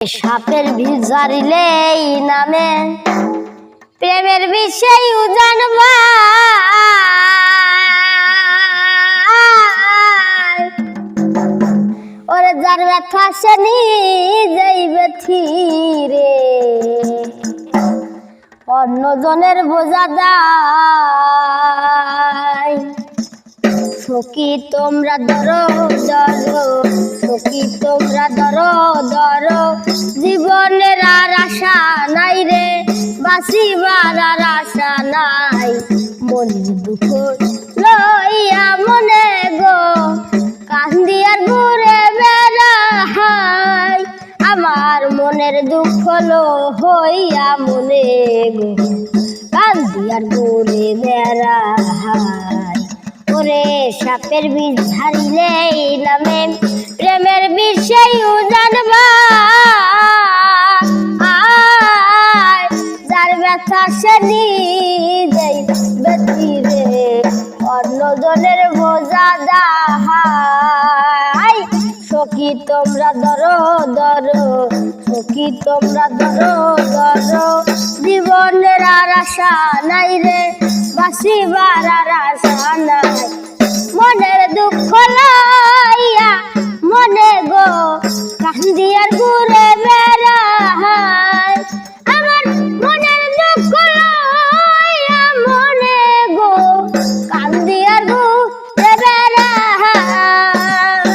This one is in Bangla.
সাপের ভিজারিলে নামে প্রেমের বিষয় জানবা ওরে যার ব্যথা সে যাইবে থিরে অন্যজনের বোঝা দায় সখী তোমরা ধরো ধরো সখী তোমরা ধরো ধরো জীবনের আর আশা নাই রে বাঁচিবার আর আশা নাই মনের দুঃখ লইয়া মনে গো কান্দিয়ার ঘুরে বেড়াই আমার মনের দুঃখ হইয়া মনে গো কান্দিয়ার ঘুরে বেড়াই ওরে সাপের বিষ ঝারিলে নামে প্রেমের বিষয় জানবা যার ব্যথা সে যাইবে রে অন্যজনের বোঝা দাহাই সখী তোমরা ধরো ধরো সখী তোমরা ধরো ধরো জীবনের আর আশা নাই রে বাঁচিবার আর আশা নাই মনের দুঃখ